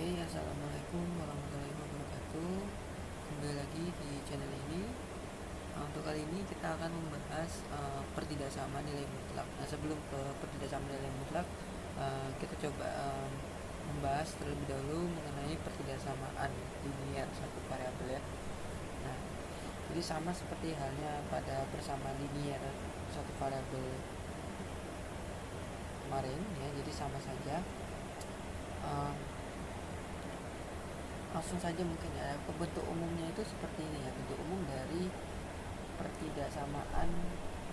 Oke, assalamualaikum warahmatullahi wabarakatuh. Kembali lagi di channel ini. Untuk kali ini kita akan membahas pertidaksamaan nilai mutlak. Nah, sebelum ke pertidaksamaan nilai mutlak, kita coba membahas terlebih dahulu mengenai pertidaksamaan linier satu variabel ya. Nah, jadi sama seperti halnya pada persamaan linier satu variabel kemarin ya. Jadi sama saja. Langsung saja mungkin ya, bentuk umumnya itu seperti ini ya. Bentuk umum dari pertidaksamaan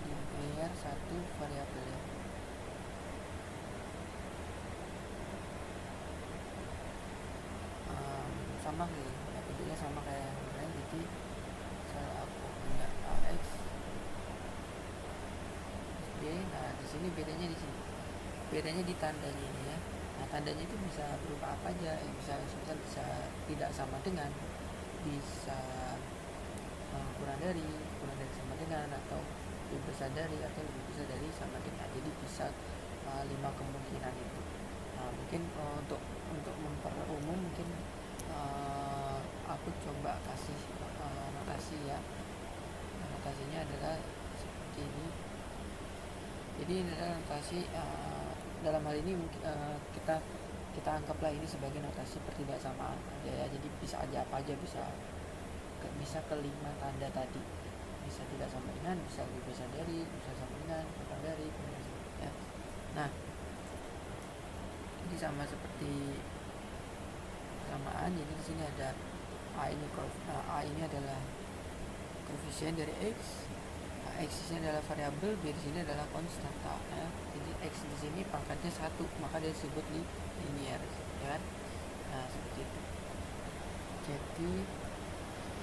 linier satu variabel ya. Sama sih ya, bentuknya sama kayak yang kemarin. Jadi kalau aku punya ax b, nah di sini bedanya di sini, bedanya di tandanya ini ya. Nah, tandanya itu bisa berupa apa aja, bisa tidak sama dengan, bisa kurang dari sama dengan, atau lebih besar dari, atau lebih besar dari sama dengan. Jadi bisa 5 kemungkinan itu. Nah, mungkin untuk memperumum mungkin aku coba kasih notasi ya. Nah, notasinya adalah seperti ini. Jadi ini adalah notasi dalam hal ini mungkin kita anggaplah ini sebagai notasi pertidaksamaan aja ya. Jadi bisa aja apa aja, bisa kelima tanda tadi, bisa tidak sama dengan, bisa lebih besar dari, bisa sama dengan, kurang dari, ya. Nah, ini sama seperti samaan. Jadi di sini ada a ini adalah koefisien dari x. X ini adalah variabel, B di sini adalah konstanta ya. Jadi X di sini pangkatnya 1, maka dia disebut linear ya kan. Nah, seperti itu. Jadi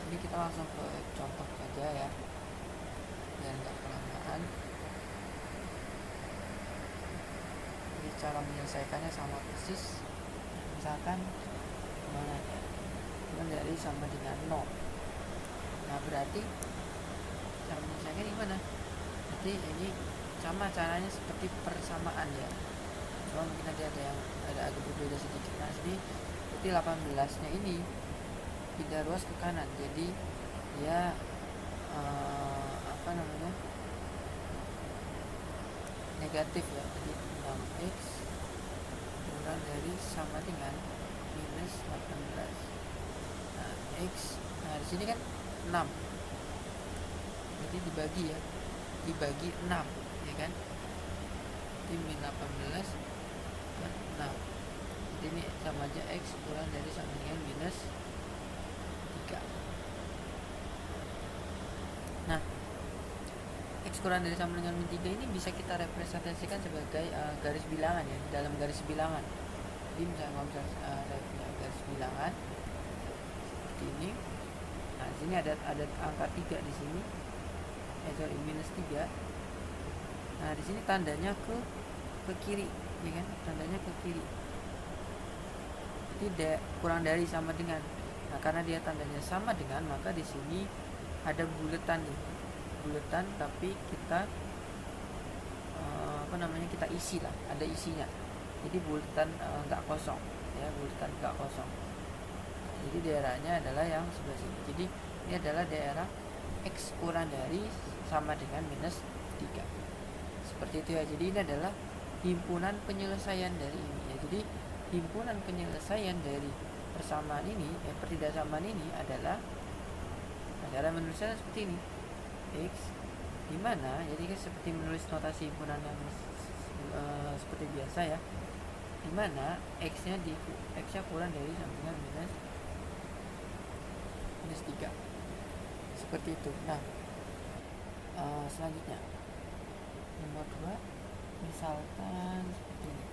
ini kita langsung ke contoh saja ya, biar nggak kelamaan. Jadi cara menyelesaikannya sama persis. Misalkan mana ya, dari sama dengan 0. Nah, berarti cara menyelesaikan gimana? Jadi ini sama caranya seperti persamaan ya, cuma mungkin nanti ada yang agak berbeda sedikit. Nah, jadi 18 nya ini pindah ruas ke kanan, jadi dia negatif ya. Jadi 6x kurang dari sama dengan minus 18. Nah, x, nah di sini kan 6, jadi dibagi 6 ya kan. Jadi min 18 per 6. Jadi ini sama aja x kurang dari sama dengan minus 3. Nah, x kurang dari sama dengan min 3 ini bisa kita representasikan sebagai garis bilangan ya, dalam garis bilangan. Jadi misalnya kalau saya punya garis bilangan seperti ini. Nah, di sini ada angka 3 di sini. Minus 3. Nah, di sini tandanya ke kiri ya kan, tandanya ke kiri. Tidak kurang dari sama dengan. Nah, karena dia tandanya sama dengan, maka di sini ada buletan nih. Buletan tapi kita kita isi lah, ada isinya. Jadi buletan nggak kosong ya, buletan nggak kosong. Jadi daerahnya adalah yang sebelah sini. Jadi ini adalah daerah x kurang dari sama dengan minus 3. Seperti itu ya. Jadi ini adalah himpunan penyelesaian dari ini ya. Jadi himpunan penyelesaian dari persamaan ini, pertidaksamaan ini adalah cara menulisnya seperti ini. X dimana, jadi seperti menulis notasi himpunan yang seperti biasa ya, dimana x-nya kurang dari sama dengan minus 3. Seperti itu. Nah, selanjutnya nomor 2, misalkan seperti ini.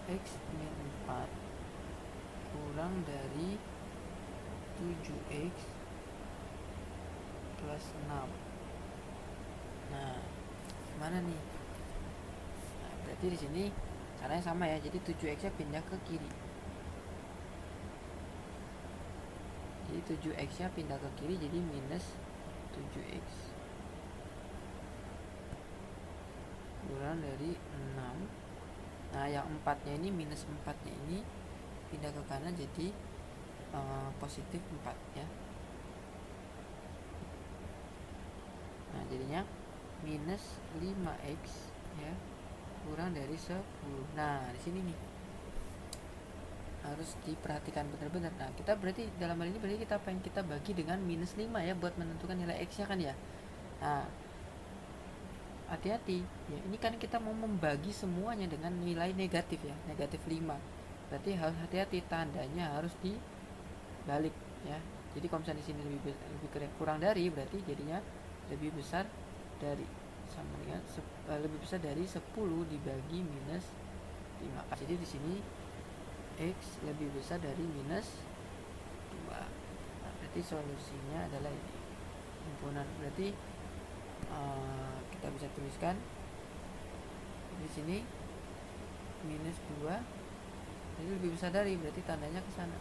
X min 4 kurang dari 7x plus 6. Nah, mana nih? Nah, berarti di sini caranya sama ya. Jadi 7x nya pindah ke kiri. Jadi 7x nya pindah ke kiri jadi minus 7x kurang dari 6. Nah yang 4 nya ini, minus 4 nya ini pindah ke kanan jadi positif 4 ya. Nah jadinya minus 5x ya kurang dari 10. Nah di sini nih harus diperhatikan benar-benar. Nah kita berarti dalam hal ini berarti kita bagi dengan minus 5 ya buat menentukan nilai x nya kan ya. Nah hati-hati ya, ini kan kita mau membagi semuanya dengan nilai negatif ya, negatif 5. Berarti harus hati-hati, tandanya harus dibalik ya. Jadi kalau misalnya di sini lebih kurang dari, berarti jadinya lebih besar dari, sama dengan lebih besar dari 10 dibagi minus 5. Jadi di sini x lebih besar dari minus 2. Nah, berarti solusinya adalah ini. Himpunan berarti kita bisa tuliskan di sini minus 2, jadi lebih besar dari, berarti tandanya ke sana.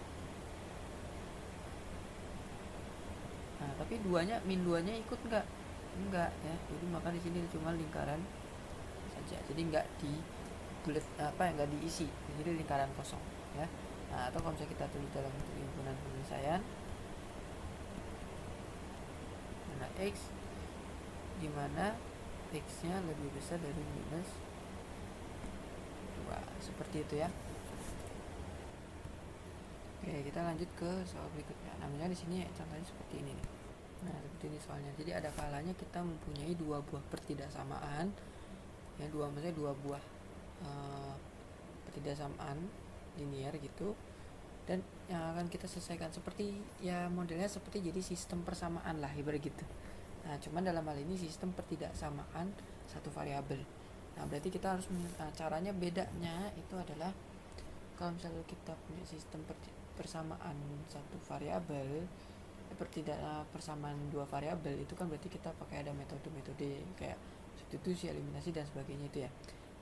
Nah, tapi min 2-nya ikut enggak ya. Jadi maka di sini cuma lingkaran saja. Jadi enggak enggak diisi. Jadi lingkaran kosong ya. Nah, atau kalau misalnya kita tulis dalam himpunan penyelesaian, nah x di mana x-nya lebih besar dari minus 2. Seperti itu ya. Oke, kita lanjut ke soal berikutnya. Namanya di sini contohnya seperti ini nih. Nah, seperti ini soalnya. Jadi ada kalanya kita mempunyai dua buah pertidaksamaan. Ya, maksudnya dua buah pertidaksamaan linear gitu. Dan yang akan kita selesaikan seperti ya modelnya seperti jadi sistem persamaan lah ibarat gitu. Nah, cuman dalam hal ini sistem pertidaksamaan satu variabel. Nah, berarti kita harus caranya bedanya itu adalah kalau misalnya kita punya sistem persamaan satu variabel, persamaan dua variabel, itu kan berarti kita pakai ada metode-metode kayak substitusi, eliminasi dan sebagainya itu ya.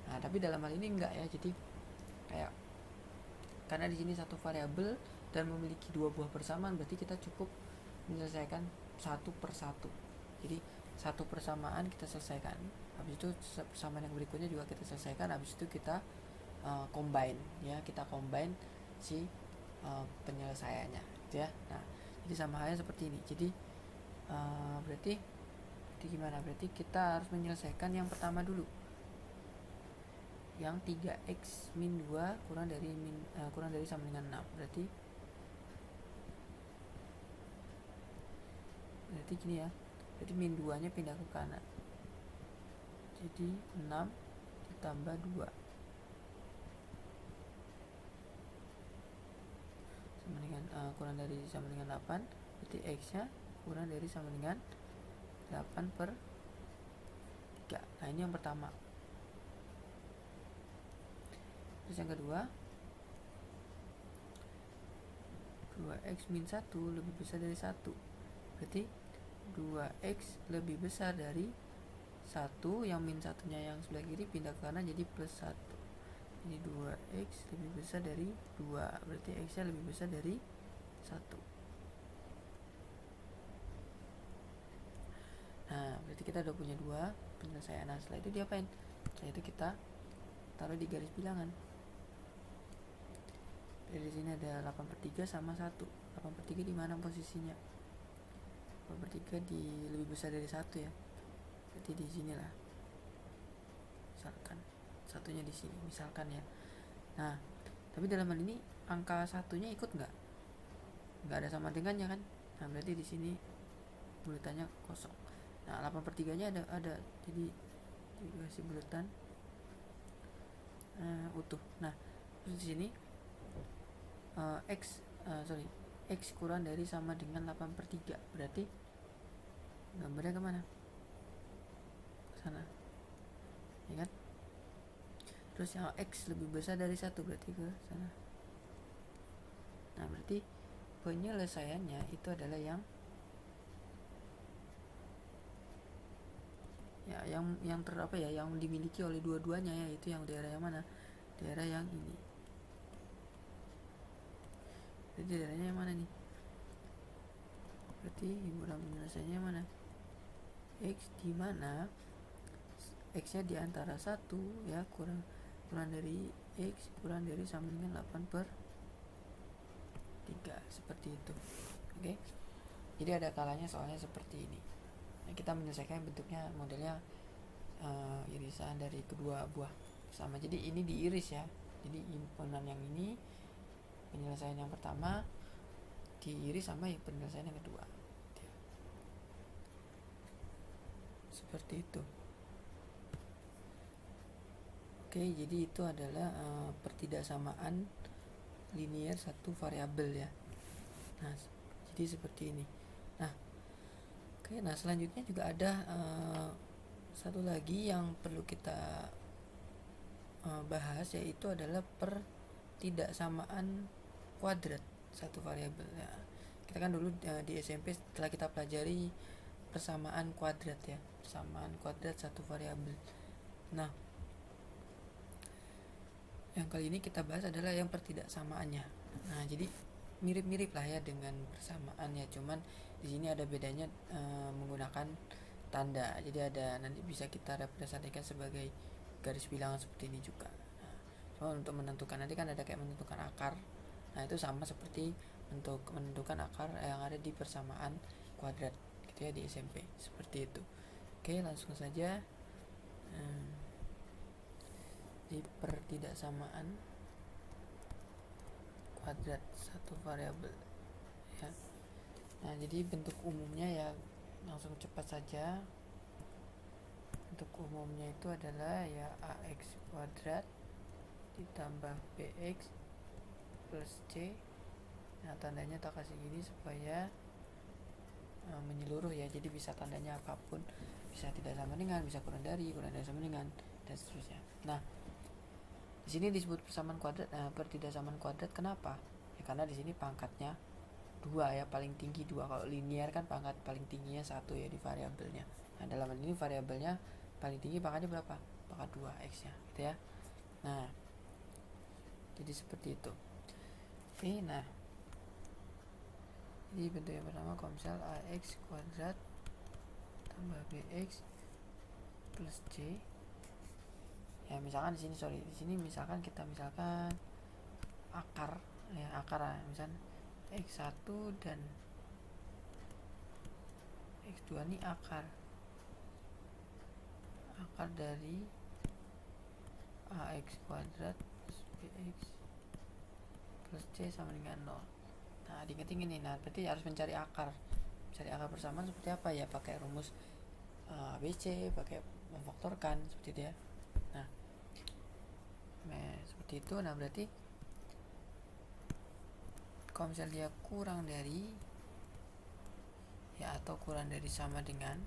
Nah, tapi dalam hal ini enggak ya. Jadi kayak karena di sini satu variabel dan memiliki dua buah persamaan, berarti kita cukup menyelesaikan satu per satu. Jadi satu persamaan kita selesaikan, habis itu persamaan yang berikutnya juga kita selesaikan, habis itu kita combine ya, kita combine si penyelesaiannya ya. Nah, jadi sama halnya seperti ini. Jadi berarti gimana? Berarti kita harus menyelesaikan yang pertama dulu, yang 3x min 2 kurang dari sama dengan 6. Berarti gini ya. Jadi min 2 nya pindah ke kanan, jadi 6 ditambah 2 sama dengan kurang dari sama dengan 8. Berarti x nya kurang dari sama dengan 8 per 3. Nah, ini yang pertama. Terus yang kedua, 2x min 1 lebih besar dari 1. Berarti 2x lebih besar dari 1, yang min 1 nya yang sebelah kiri pindah ke kanan jadi plus 1. Jadi 2x lebih besar dari 2, berarti x nya lebih besar dari 1. Nah, berarti kita udah punya dua penyelesaian. Nah, setelah itu diapain? Setelah itu kita taruh di garis bilangan. Jadi di sini ada 8/3 sama 1. 8/3 di mana posisinya? 8/3 di lebih besar dari 1 ya. Berarti di sini lah. Misalkan satunya di sini, misalkan ya. Nah, tapi dalam hal ini angka satunya ikut nggak? Nggak ada sama dengannya kan? Nah, berarti di sini bulatannya kosong. Nah, 8/3 nya ada, jadi dikasih bulatan utuh. Nah, terus di sini x kurang dari sama dengan 8/3. Berarti gambarnya kemana? Sana ya kan? Terus yang x lebih besar dari 1 berarti ke sana. Nah, berarti penyelesaiannya itu adalah yang yang dimiliki oleh dua-duanya, yaitu yang daerah yang mana? Daerah yang ini. Jadi daerahnya yang mana nih? Berarti himpunan penyelesaiannya mana? X di mana X nya di antara 1 ya, kurang dari X kurang dari sama dengan 8/3, seperti itu. Oke. Jadi ada kalanya soalnya seperti ini. Nah, kita menyelesaikan bentuknya modelnya irisan dari kedua buah sama. Jadi ini diiris ya. Jadi himpunan yang ini, penyelesaian yang pertama diiris sama penyelesaian yang kedua. Seperti itu. Oke, jadi itu adalah pertidaksamaan linier satu variabel ya. Nah, jadi seperti ini. Nah, oke, nah selanjutnya juga ada satu lagi yang perlu kita bahas, yaitu adalah pertidaksamaan kuadrat satu variabel ya. Kita kan dulu di SMP setelah kita pelajari persamaan kuadrat ya, persamaan kuadrat satu variabel. Nah, yang kali ini kita bahas adalah yang pertidaksamaannya. Nah, jadi mirip-mirip lah ya dengan persamaan ya, cuman di sini ada bedanya menggunakan tanda. Jadi ada, nanti bisa kita representasikan sebagai garis bilangan seperti ini juga. Nah, cuma untuk menentukan, nanti kan ada kayak menentukan akar. Nah, itu sama seperti untuk menentukan akar yang ada di persamaan kuadrat gitu ya di SMP, seperti itu. Oke, langsung saja di pertidaksamaan kuadrat satu variabel ya. Nah, jadi bentuk umumnya ya, langsung cepat saja. Bentuk umumnya itu adalah ya ax kuadrat ditambah bx plus c. Nah, tandanya tak kasih gini supaya menyeluruh ya, jadi bisa tandanya apapun, bisa tidak sama dengan, bisa kurang dari sama dengan, dan seterusnya. Nah, di sini disebut persamaan kuadrat. Nah, pertidaksamaan kuadrat kenapa? Ya karena di sini pangkatnya 2 ya, paling tinggi 2. Kalau linear kan pangkat paling tingginya 1 ya di variabelnya. Nah, dalam hal ini variabelnya paling tinggi pangkatnya berapa? Pangkat 2 x-nya gitu ya. Nah, jadi seperti itu. Oke, nah. Jadi bentuk yang pertama, kalau misal ax kuadrat tambah bx plus c. Ya, misalkan di sini misalkan kita akar ya, misalkan x1 dan x2 ini akar dari ax kuadrat plus bx plus c sama dengan 0. Nah, diinget-inget nih. Nah, berarti harus mencari akar persamaan seperti apa ya, pakai rumus ABC, pakai memfaktorkan seperti itu ya. Nah, seperti itu. Nah, berarti kalau misalnya dia kurang dari ya, atau kurang dari sama dengan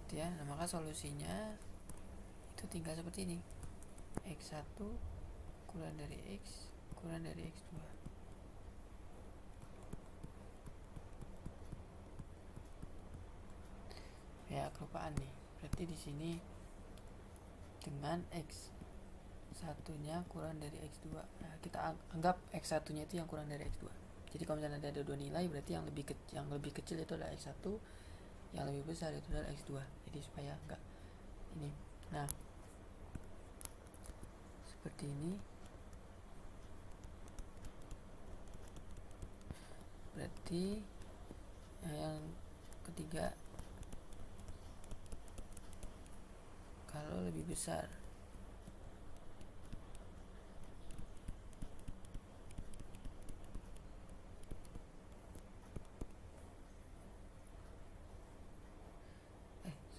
gitu ya, nah maka solusinya itu tinggal seperti ini, x1 kurang dari x kurang dari x2. Ya, kelupaan nih. Berarti di sini dengan x satunya kurang dari x2. Nah, kita anggap x1 nya itu yang kurang dari x2. Jadi kalau misalnya ada 2 nilai, berarti yang lebih kecil itu adalah x1, yang lebih besar itu adalah x2. Jadi supaya enggak ini. Nah, seperti ini. Berarti yang ketiga, kalau lebih besar.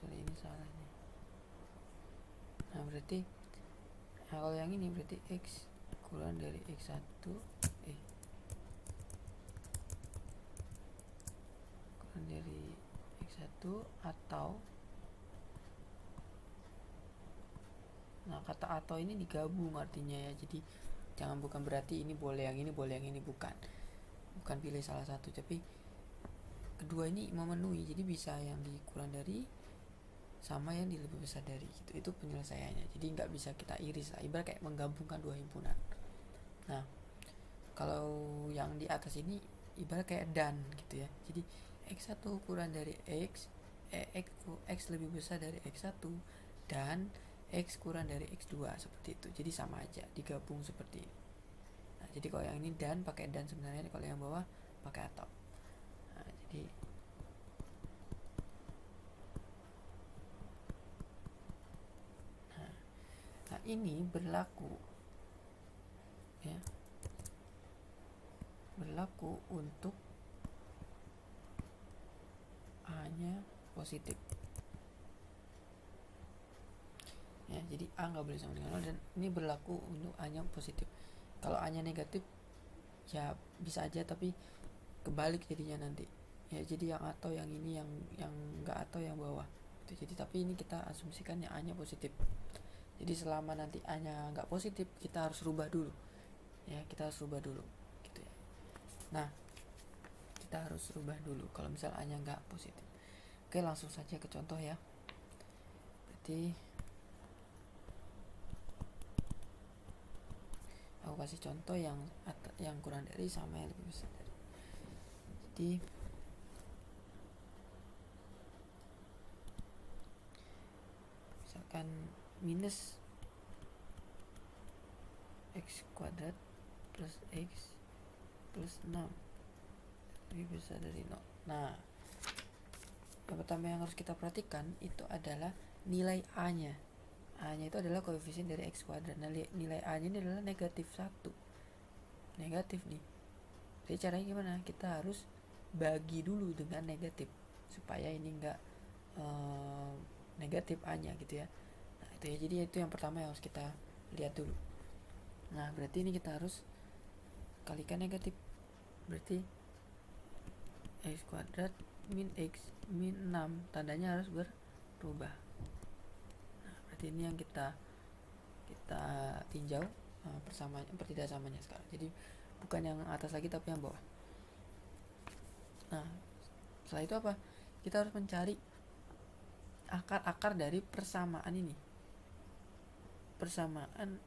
Ini salah nih. Nah, berarti kalau yang ini berarti x kurang dari x1 kurang dari x1 atau, nah kata atau ini digabung artinya ya. Jadi bukan berarti ini boleh yang ini boleh yang ini, bukan pilih salah satu, tapi kedua ini memenuhi. Jadi bisa yang dikurang dari sama yang di lebih besar dari, gitu. Itu penyelesaiannya. Jadi nggak bisa kita iris lah, ibarat kayak menggabungkan dua himpunan. Nah, kalau yang di atas ini ibarat kayak dan gitu ya. Jadi X1 kurang dari X lebih besar dari X1 dan X kurang dari X2 seperti itu. Jadi sama aja, digabung seperti ini. Nah, jadi kalau yang ini dan pakai dan sebenarnya, kalau yang bawah pakai atau. Nah, jadi nah ini berlaku ya, berlaku untuk A-nya positif ya. Jadi A nggak boleh sama dengan 0, dan ini berlaku untuk A-nya positif. Kalau A-nya negatif ya bisa aja, tapi kebalik jadinya nanti ya. Jadi yang atau yang ini, yang nggak atau yang bawah itu. Jadi tapi ini kita asumsikan yang A-nya positif. Jadi selama nanti A-nya nggak positif, kita harus rubah dulu ya, kita harus rubah dulu gitu ya. Nah, kita harus rubah dulu kalau misal A-nya nggak positif. Oke, langsung saja ke contoh ya. Berarti aku kasih contoh yang kurang dari sama yang lebih besar dari. Jadi misalkan minus X kuadrat plus X plus 6 lebih besar dari 0. Nah, yang pertama yang harus kita perhatikan itu adalah nilai A-nya. A-nya itu adalah koefisien dari X kuadrat. Nah, nilai A-nya ini adalah negatif 1. Negatif nih. Jadi caranya gimana? Kita harus bagi dulu dengan negatif supaya ini enggak negatif A-nya gitu ya. Nah, itu ya. Jadi itu yang pertama yang harus kita lihat dulu. Nah, berarti ini kita harus kalikan negatif. Berarti X kuadrat min X min 6, tandanya harus berubah. Nah, berarti ini yang kita tinjau persamaan, pertidaksamanya sekarang. Jadi bukan yang atas lagi tapi yang bawah. Nah, setelah itu apa? Kita harus mencari akar-akar dari persamaan ini. Persamaan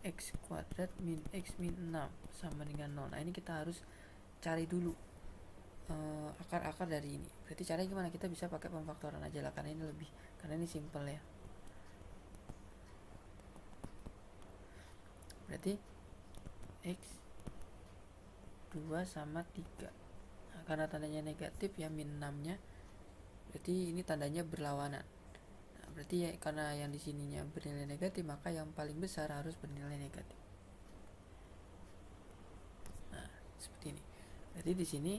X kuadrat min X min 6 sama dengan 0. Nah, ini kita harus cari dulu akar-akar dari ini. Berarti caranya gimana? Kita bisa pakai pemfaktoran aja lah, karena ini simple ya. Berarti X 2 sama 3. Nah, karena tandanya negatif ya, min 6 nya, berarti ini tandanya berlawanan. Nah, berarti ya, karena yang di sininya bernilai negatif, maka yang paling besar harus bernilai negatif. Nah, seperti ini. Jadi di sini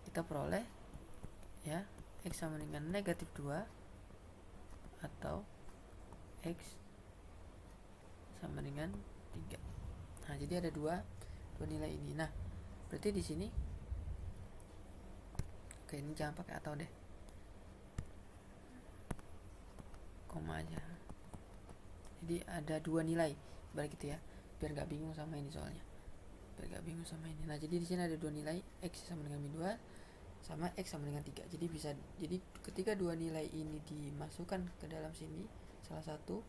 kita peroleh ya X sama dengan negatif 2 atau X sama dengan 3. Nah, jadi ada dua nilai ini. Nah, berarti di sini oke, ini jangan pakai atau deh, koma aja. Jadi ada dua nilai, balik gitu ya, biar gak bingung sama ini soalnya. Nah, jadi di sini ada dua nilai, X sama dengan min 2 sama X sama dengan 3. Jadi ketika dua nilai ini dimasukkan ke dalam sini, salah satu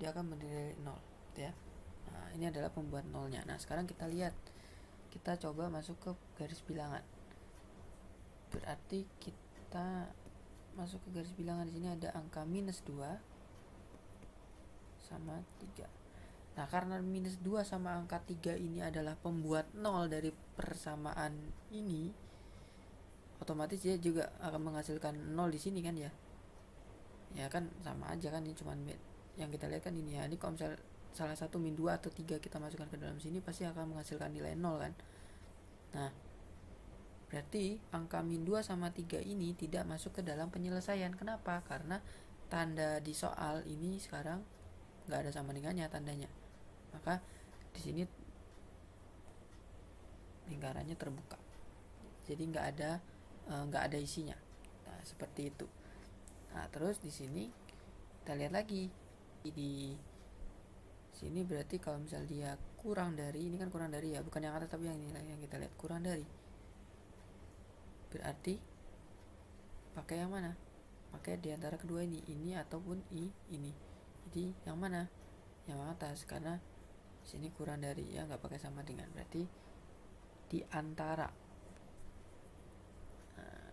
dia akan bernilai 0 gitu ya. Nah, ini adalah pembuat nolnya. Nah, sekarang kita lihat, kita coba masuk ke garis bilangan. Berarti kita masuk ke garis bilangan, di sini ada angka minus 2 sama 3. Nah, karena minus 2 sama angka 3 ini adalah pembuat 0 dari persamaan ini, otomatis dia juga akan menghasilkan 0 di sini kan ya. Ya kan sama aja kan, ini cuman yang kita lihat kan ini ya. Ini kalau misal salah satu min 2 atau 3 kita masukkan ke dalam sini, pasti akan menghasilkan nilai 0 kan. Nah, berarti angka min 2 sama 3 ini tidak masuk ke dalam penyelesaian. Kenapa? Karena tanda di soal ini sekarang nggak ada sama dengannya tandanya. Maka di sini lingkarannya terbuka. Jadi nggak ada isinya. Nah, seperti itu. Nah, terus di sini kita lihat lagi, di sini berarti kalau misal dia kurang dari, ini kan kurang dari ya, bukan yang atas tapi yang ini yang kita lihat kurang dari. Berarti pakai yang mana? Pakai di antara kedua ini ataupun ini. Jadi yang mana? Yang atas, karena sini kurang dari ya, nggak pakai sama dengan, berarti di antara. Nah,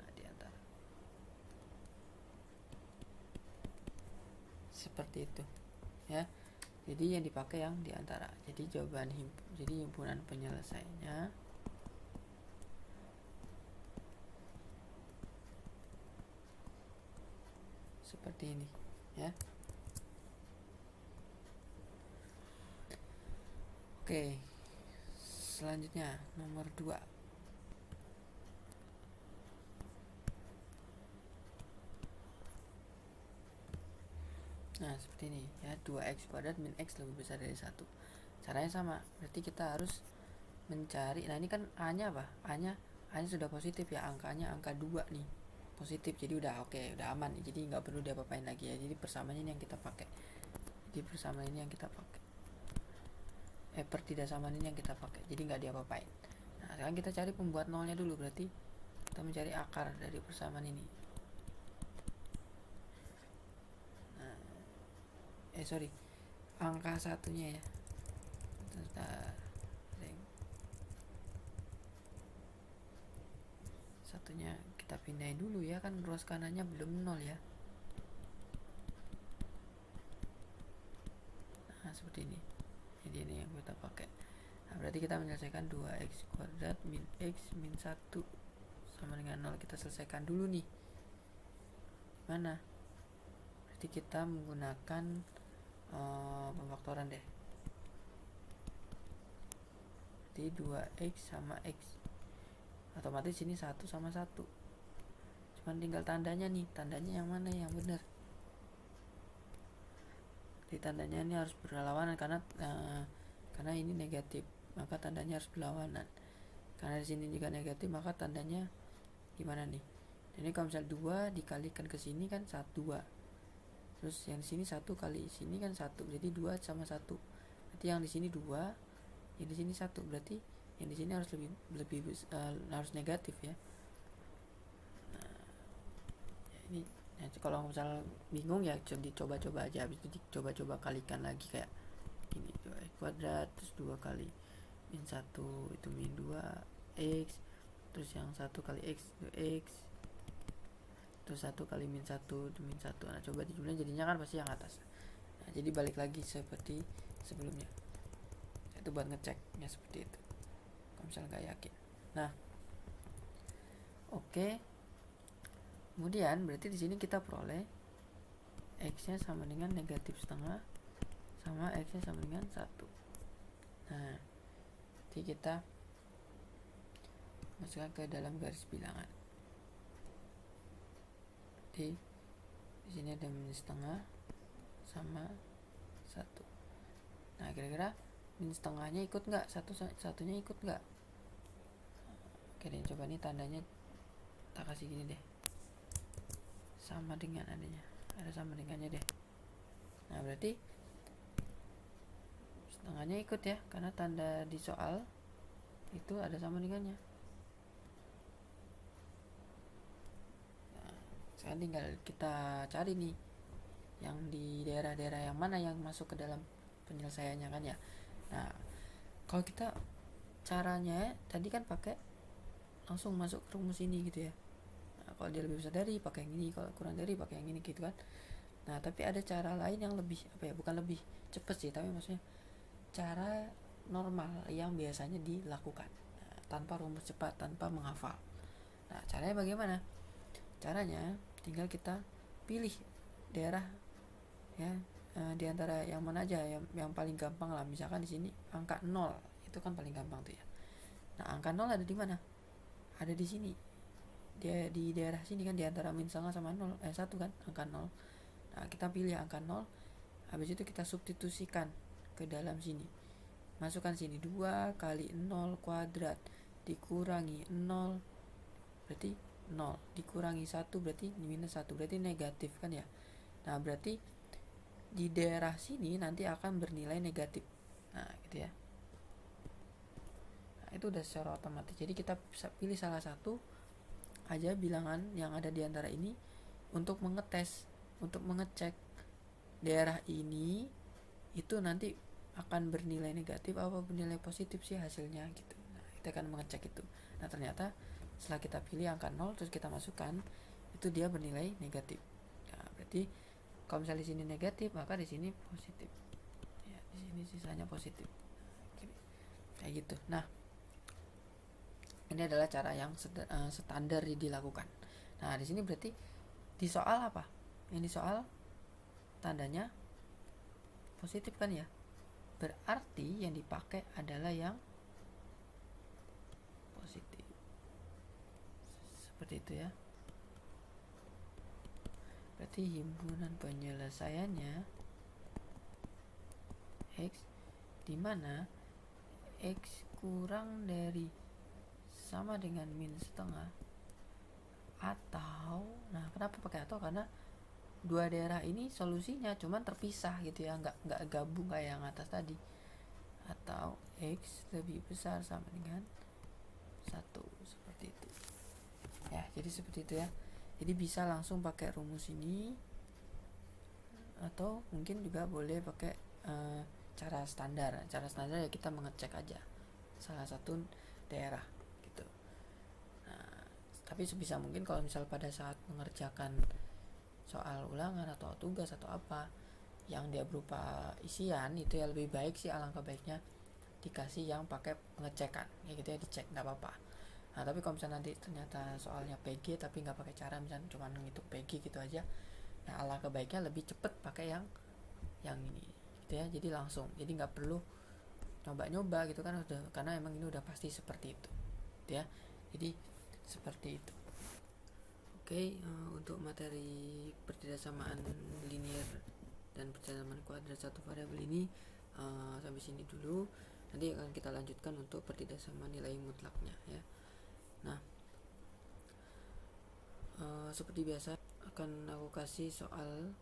seperti itu ya. Jadi yang dipakai yang diantara. Jadi jadi himpunan penyelesaiannya seperti ini ya. Oke, selanjutnya nomor 2. Nah seperti ini ya, 2x kuadrat min x lebih besar dari 1. Caranya sama, berarti kita harus mencari. Nah ini kan A-nya apa? A-nya sudah positif ya, angkanya angka 2 nih, positif. Jadi udah oke, udah aman. Jadi nggak perlu diapa-apain lagi ya. Jadi persamaan ini yang kita pakai. Pertidaksamaan ini yang kita pakai. Jadi nggak diapa-apain. Nah sekarang kita cari pembuat nolnya dulu. Berarti kita mencari akar dari persamaan ini. Angka satunya ya. Satunya kita pindahin dulu ya, kan ruas kanannya belum 0 ya. Nah seperti ini. Jadi ini yang kita pakai. Nah berarti kita menyelesaikan 2x kuadrat min x min 1 sama dengan 0. Kita selesaikan dulu nih. Mana? Berarti kita menggunakan pemfaktoran deh. Jadi 2x sama x, otomatis ini 1 sama 1. Cuman tinggal tandanya nih, tandanya yang mana yang benar. Jadi tandanya ini harus berlawanan karena ini negatif, maka tandanya harus berlawanan. Karena di sini juga negatif, maka tandanya gimana nih? Ini kalau misal 2 dikalikan ke sini kan 1 2. Terus yang di sini 1 kali sini kan 1. Jadi 2 sama 1. Berarti yang di sini 2, yang di sini 1. Berarti yang di sini harus lebih harus negatif ya. Nah, ini kalau misal bingung ya coba-coba aja, habis itu dicoba-coba kalikan lagi kayak ini, 2x kuadrat terus 2 kali min 1 itu min 2x, terus yang 1 kali x itu x, terus 1 kali min 1 itu min 1. Nah coba dijumlahin, jadinya kan pasti yang atas. Nah jadi balik lagi seperti sebelumnya, itu buat ngeceknya seperti itu kalau misalnya nggak yakin. Nah oke. Kemudian berarti di sini kita peroleh x-nya sama dengan negatif setengah sama x-nya sama dengan 1. Nah, jadi kita masukkan ke dalam garis bilangan. Jadi di sini ada min setengah sama 1. Nah, kira-kira min setengahnya ikut nggak? Satunya ikut nggak? Oke deh, coba nih tandanya tak kasih gini deh, sama dengan adanya, ada sama dengannya deh. Nah berarti setengahnya ikut ya, karena tanda di soal itu ada sama dengannya. Nah sekarang tinggal kita cari nih yang di daerah-daerah yang mana yang masuk ke dalam penyelesaiannya kan ya. Nah kalau kita caranya tadi kan pakai langsung masuk ke rumus ini gitu ya. Nah, kalau dia lebih besar dari pakai yang ini, kalau kurang dari pakai yang ini gitu kan. Nah tapi ada cara lain yang lebih bukan lebih cepet sih, tapi maksudnya cara normal yang biasanya dilakukan, nah, tanpa rumus cepat, tanpa menghafal. Nah caranya bagaimana? Caranya tinggal kita pilih daerah ya, di antara yang mana aja yang paling gampang lah. Misalkan di sini angka 0 itu kan paling gampang tuh ya. Nah angka 0 ada di mana? Ada di sini, dia di daerah sini kan, di antara min setengah sama 1 kan, angka 0. Nah kita pilih angka 0, habis itu kita substitusikan ke dalam sini, masukkan sini 2 kali 0 kuadrat dikurangi 0 berarti 0, dikurangi 1 berarti minus 1, berarti negatif kan ya. Nah berarti di daerah sini nanti akan bernilai negatif. Nah gitu ya. Nah itu udah secara otomatis. Jadi kita bisa pilih salah satu aja bilangan yang ada di antara ini untuk mengetes, untuk mengecek daerah ini itu nanti akan bernilai negatif apa bernilai positif sih hasilnya gitu. Nah kita akan mengecek itu. Nah ternyata setelah kita pilih angka 0 terus kita masukkan, itu dia bernilai negatif. Nah berarti Kalau misalnya di sini negatif, maka di sini positif. Ya, di sini sisanya positif. Kayak gitu. Nah, ini adalah cara yang standar dilakukan. Nah, di sini berarti di soal apa? Yang di soal tandanya positif kan ya? Berarti yang dipakai adalah yang positif. Seperti itu ya. Berarti himpunan penyelesaiannya X, di mana X kurang dari sama dengan min setengah, atau, nah kenapa pakai atau, karena dua daerah ini solusinya cuman terpisah gitu ya, nggak gabung kayak yang atas tadi. Atau X lebih besar sama dengan 1, seperti itu ya. Jadi seperti itu ya. Jadi bisa langsung pakai rumus ini, atau mungkin juga boleh pakai cara standar ya, kita mengecek aja salah satu daerah gitu. Nah, tapi sebisa mungkin kalau misal pada saat mengerjakan soal ulangan atau tugas atau apa yang dia berupa isian, itu ya lebih baik sih, alangkah baiknya dikasih yang pakai pengecekan ya gitu ya, dicek nggak apa-apa. Nah, tapi kalau misalnya nanti ternyata soalnya PG tapi nggak pakai cara, misalnya cuma ngitung PG gitu aja, nah alangkah baiknya lebih cepet pakai yang ini gitu ya. Jadi langsung, jadi nggak perlu nyoba-nyoba gitu kan, udah, karena emang ini udah pasti seperti itu gitu ya. Jadi seperti itu. Oke, untuk materi pertidaksamaan linear dan pertidaksamaan kuadrat satu variabel ini sampai sini dulu. Nanti akan kita lanjutkan untuk pertidaksamaan nilai mutlaknya ya. Nah, seperti biasa akan aku kasih soal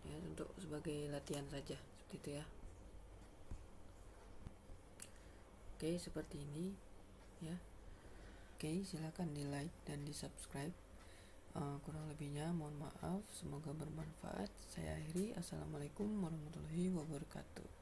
ya untuk sebagai latihan saja, seperti itu ya. Oke, seperti ini ya. Oke, silakan di like dan di subscribe. Kurang lebihnya mohon maaf, semoga bermanfaat. Saya akhiri. Assalamualaikum warahmatullahi wabarakatuh.